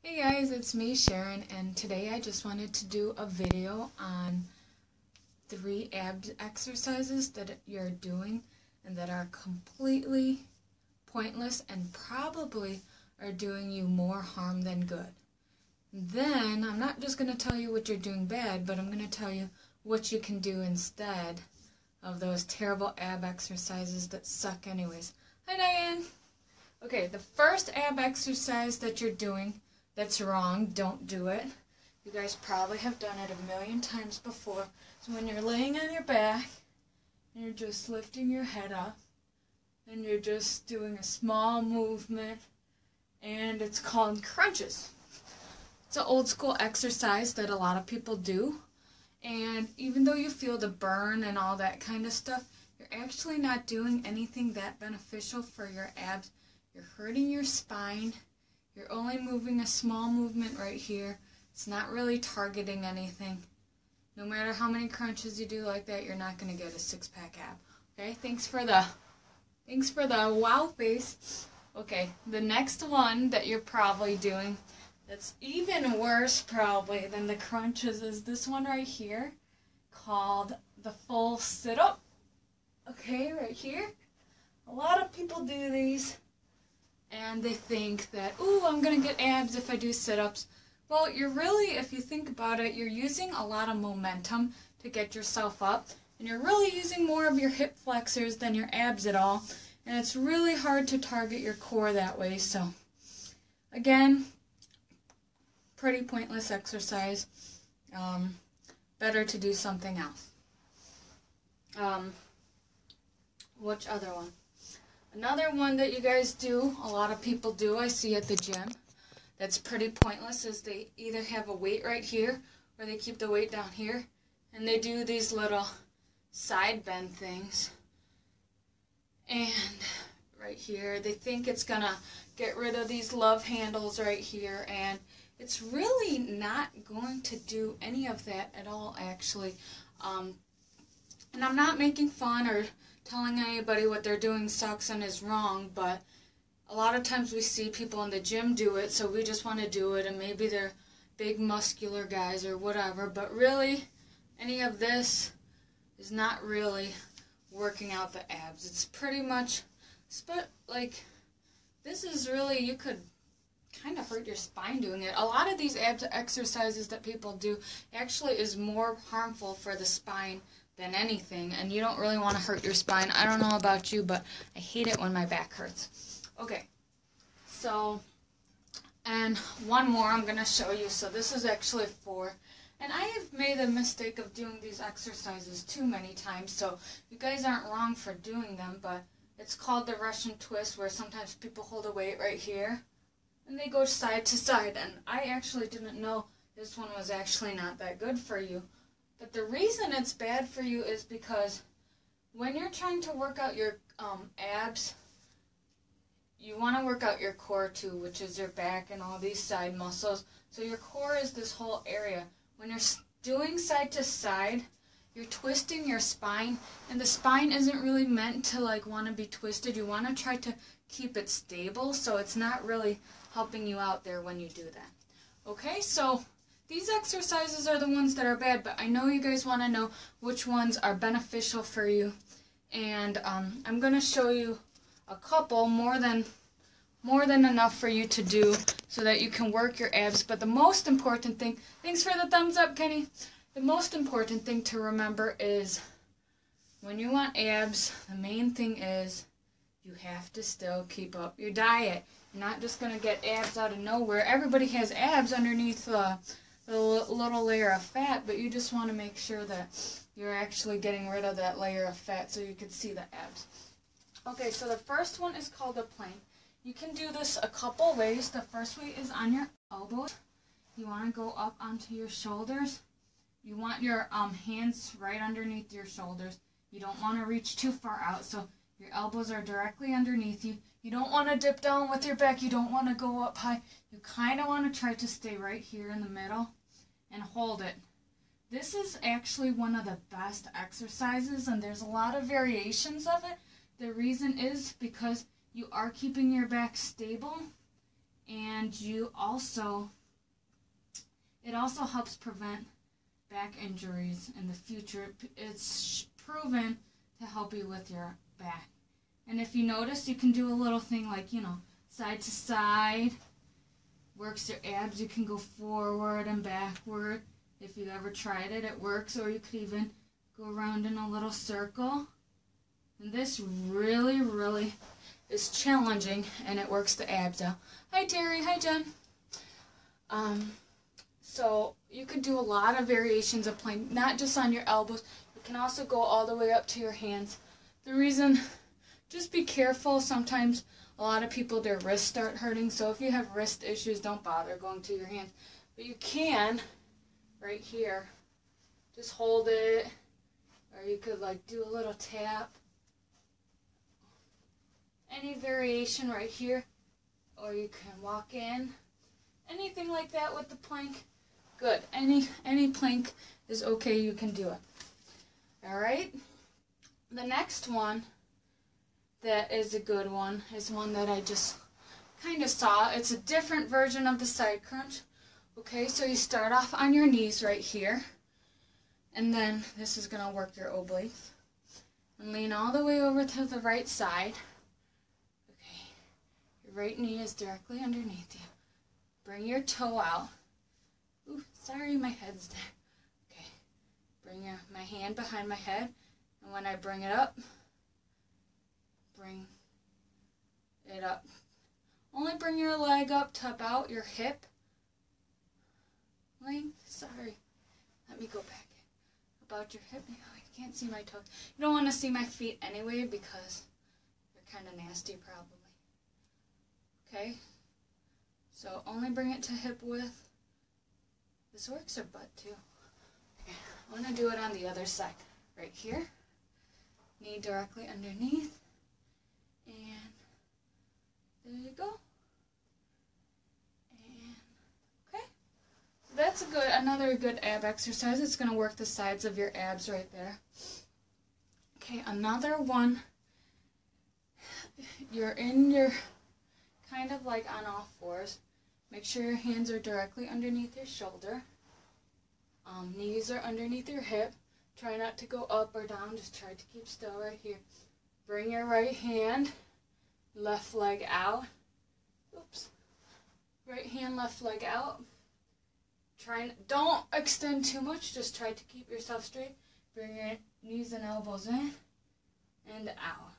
Hey guys, it's me Sharon, and today I just wanted to do a video on 3 ab exercises that you're doing and that are completely pointless and probably are doing you more harm than good. Then I'm not just going to tell you what you're doing bad, but I'm going to tell you what you can do instead of those terrible ab exercises that suck anyways. Hi Diane! Okay, the first ab exercise that you're doing that's wrong, don't do it. You guys probably have done it a million times before. So when you're laying on your back, and you're just lifting your head up, and you're just doing a small movement, and it's called crunches. It's an old school exercise that a lot of people do, and even though you feel the burn and all that kind of stuff, you're actually not doing anything that beneficial for your abs. You're hurting your spine. You're only moving a small movement right here. It's not really targeting anything. No matter how many crunches you do like that, you're not going to get a six-pack ab. Okay, thanks for the wow face. Okay, the next one that you're probably doing that's even worse probably than the crunches is this one right here called the full sit-up. Okay, right here. A lot of people do these. And they think that, ooh, I'm going to get abs if I do sit-ups. Well, you're really, if you think about it, you're using a lot of momentum to get yourself up. And you're really using more of your hip flexors than your abs at all. And it's really hard to target your core that way. So, again, pretty pointless exercise. Better to do something else. Which other one? Another one that you guys do, a lot of people do, I see at the gym, that's pretty pointless, is they either have a weight right here, or they keep the weight down here, and they do these little side bend things. And right here, they think it's going to get rid of these love handles right here, and it's really not going to do any of that at all, actually. And I'm not making fun or telling anybody what they're doing sucks and is wrong, but a lot of times we see people in the gym do it, so we just want to do it, and maybe they're big muscular guys or whatever, but really any of this is not really working out the abs. It's pretty much, like, this is really, you could kind of hurt your spine doing it. A lot of these abs exercises that people do actually is more harmful for the spine than anything, and you don't really want to hurt your spine. I don't know about you, but I hate it when my back hurts. Okay, so, and one more I'm going to show you. So this is actually 4, and I have made the mistake of doing these exercises too many times, so you guys aren't wrong for doing them, but it's called the Russian twist, where sometimes people hold a weight right here, and they go side to side, and I actually didn't know this one was actually not that good for you. But the reason it's bad for you is because when you're trying to work out your abs, you want to work out your core too, which is your back and all these side muscles. So your core is this whole area. When you're doing side to side, you're twisting your spine, and the spine isn't really meant to like want to be twisted. You want to try to keep it stable, so it's not really helping you out there when you do that. Okay, so these exercises are the ones that are bad, but I know you guys want to know which ones are beneficial for you. And I'm going to show you a couple, more than enough for you to do so that you can work your abs. But the most important thing, thanks for the thumbs up, Kenny. The most important thing to remember is when you want abs, the main thing is you have to still keep up your diet. You're not just going to get abs out of nowhere. Everybody has abs underneath the little layer of fat, but you just want to make sure that you're actually getting rid of that layer of fat so you can see the abs. Okay, so the first one is called a plank. You can do this a couple ways. The first way is on your elbows. You want to go up onto your shoulders. You want your hands right underneath your shoulders. You don't want to reach too far out, so your elbows are directly underneath you. You don't want to dip down with your back. You don't want to go up high. You kind of want to try to stay right here in the middle and hold it. This is actually one of the best exercises, and there's a lot of variations of it. The reason is because you are keeping your back stable, And it also helps prevent back injuries in the future. It's proven to help you with your back. And if you notice, you can do a little thing like, side to side. Works your abs. You can go forward and backward. If you ever tried it, it works. Or you could even go around in a little circle. And this really, really is challenging, and it works the abs out. Hi, Terry. Hi, Jen. So you could do a lot of variations of plank, not just on your elbows. You can also go all the way up to your hands. The reason, just be careful. Sometimes a lot of people, their wrists start hurting. So if you have wrist issues, don't bother going to your hands. But you can, right here, just hold it. Or you could do a little tap. Any variation right here. Or you can walk in. Anything like that with the plank. Good. Any plank is okay. You can do it. Alright. The next one that is a good one is one that I just kind of saw. It's a different version of the side crunch. Okay, so you start off on your knees right here. And then this is going to work your obliques. And lean all the way over to the right side. Okay, your right knee is directly underneath you. Bring your toe out. Ooh, sorry, my head's there. Okay, bring my hand behind my head. And when I bring it up, bring it up. Only bring your leg up to about your hip length. Sorry. Let me go back. About your hip. Oh, I can't see my toes. You don't want to see my feet anyway because they're kind of nasty probably. Okay? So only bring it to hip width. This works your butt too. Okay. I want to do it on the other side. Right here. Knee directly underneath. And there you go. And okay. That's another good ab exercise. It's going to work the sides of your abs right there. Okay, another one. You're in your kind of like on all fours. Make sure your hands are directly underneath your shoulder. Knees are underneath your hip. Try not to go up or down. Just try to keep still right here. Bring your right hand, left leg out. Oops. Right hand, left leg out. Don't extend too much. Just try to keep yourself straight. Bring your knees and elbows in and out.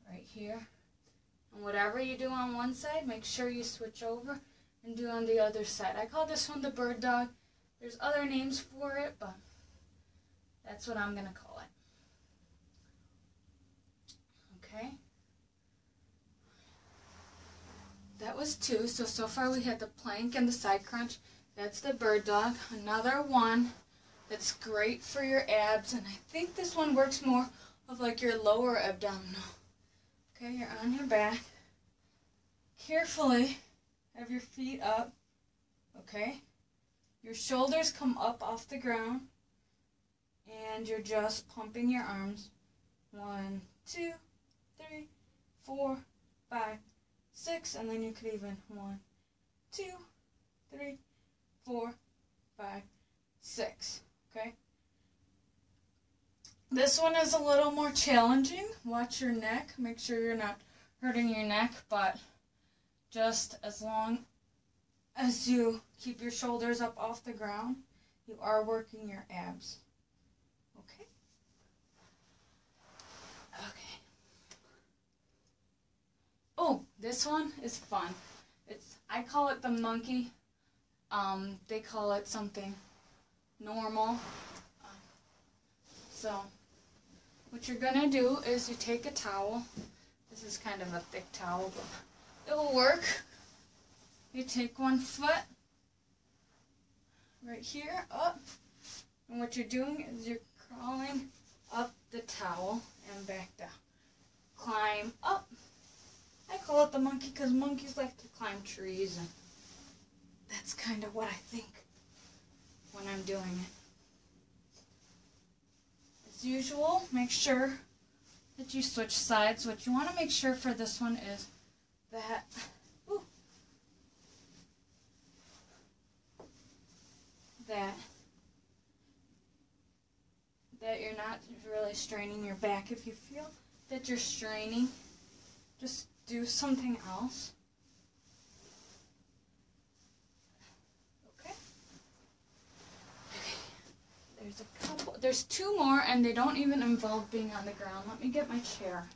Right here. And whatever you do on one side, make sure you switch over and do on the other side. I call this one the bird dog. There's other names for it, but that's what I'm going to call it. Okay. That was two. So far we had the plank and the side crunch. That's the bird dog. Another one that's great for your abs, and I think this one works more of like your lower abdominal. Okay, you're on your back. Carefully have your feet up. Okay. Your shoulders come up off the ground, and you're just pumping your arms. 1, 2, 3, 4, 5, 6, and then you could even 1, 2, 3, 4, 5, 6. Okay. This one is a little more challenging. Watch your neck. Make sure you're not hurting your neck, but just as long as you keep your shoulders up off the ground, you are working your abs. Okay? Okay. Oh, this one is fun. I call it the monkey. They call it something normal. So what you're going to do is you take a towel. This is kind of a thick towel, but it will work. You take one foot right here up, and what you're doing is you're crawling up the towel and back down. Climb up. I call it the monkey because monkeys like to climb trees, and that's kind of what I think when I'm doing it. As usual, make sure that you switch sides. What you want to make sure for this one is that, ooh, that you're not really straining your back. If you feel that you're straining, just do something else. Okay. There's two more, and they don't even involve being on the ground. Let me get my chair.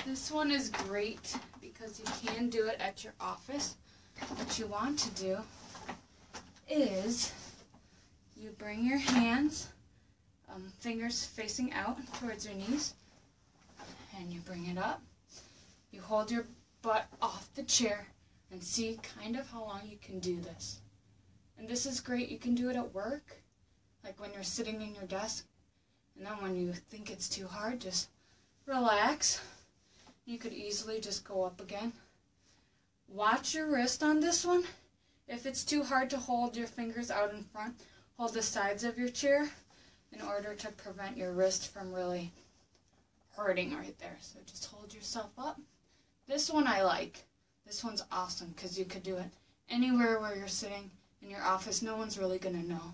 This one is great because you can do it at your office. What you want to do is you bring your hands, fingers facing out towards your knees, and you bring it up. You hold your butt off the chair and see kind of how long you can do this. And this is great. You can do it at work, like when you're sitting in your desk. And then when you think it's too hard, just relax. You could easily just go up again. Watch your wrist on this one. If it's too hard to hold your fingers out in front, hold the sides of your chair in order to prevent your wrist from really hurting right there. So just hold yourself up. This one I like. This one's awesome because you could do it anywhere where you're sitting in your office. No one's really going to know.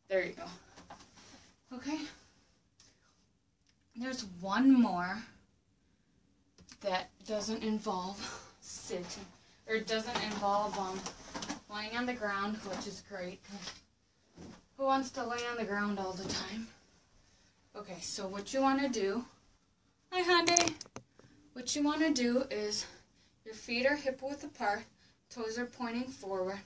There you go. Okay. There's one more that doesn't involve sitting, or it doesn't involve laying on the ground, which is great. Who wants to lay on the ground all the time? Okay, so what you want to do, hi Hyundai. What you want to do is your feet are hip width apart, toes are pointing forward,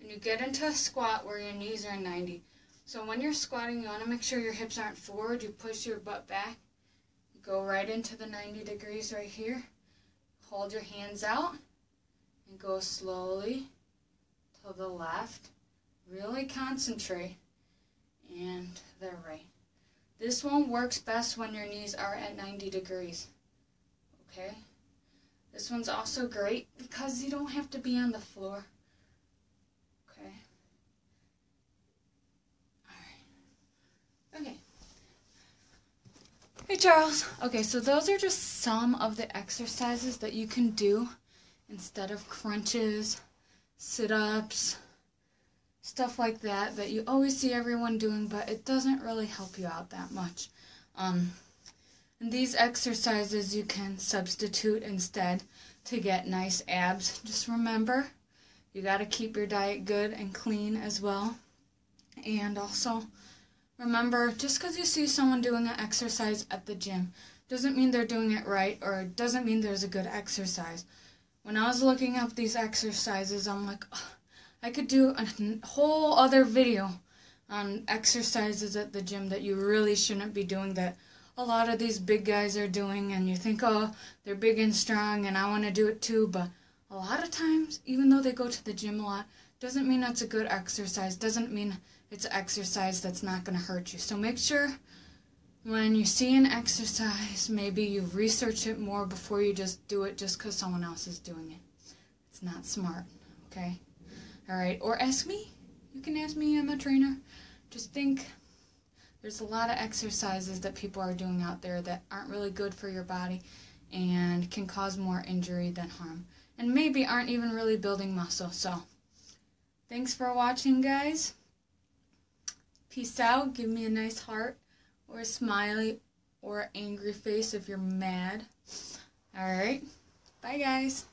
and you get into a squat where your knees are 90. So when you're squatting, you want to make sure your hips aren't forward. You push your butt back. You go right into the 90 degrees right here. Hold your hands out and go slowly to the left. Really concentrate. And the right. This one works best when your knees are at 90 degrees. Okay? This one's also great because you don't have to be on the floor. Okay? Alright. Okay. Hey Charles. Okay, so those are just some of the exercises that you can do instead of crunches, sit-ups, stuff like that you always see everyone doing, but it doesn't really help you out that much. And these exercises you can substitute instead to get nice abs. Just remember, you got to keep your diet good and clean as well. And also, remember, just because you see someone doing an exercise at the gym doesn't mean they're doing it right, or it doesn't mean there's a good exercise. When I was looking up these exercises, I'm like, oh, I could do a whole other video on exercises at the gym that you really shouldn't be doing, that a lot of these big guys are doing, and you think, oh, they're big and strong and I want to do it too, but a lot of times, even though they go to the gym a lot, doesn't mean that's a good exercise, doesn't mean it's an exercise that's not going to hurt you. So make sure when you see an exercise, maybe you research it more before you just do it just because someone else is doing it. It's not smart, okay? Alright, or ask me. You can ask me, I'm a trainer. Just think, there's a lot of exercises that people are doing out there that aren't really good for your body and can cause more injury than harm. And maybe aren't even really building muscle. So, thanks for watching, guys. Peace out. Give me a nice heart or a smiley or an angry face if you're mad. Alright. Bye, guys.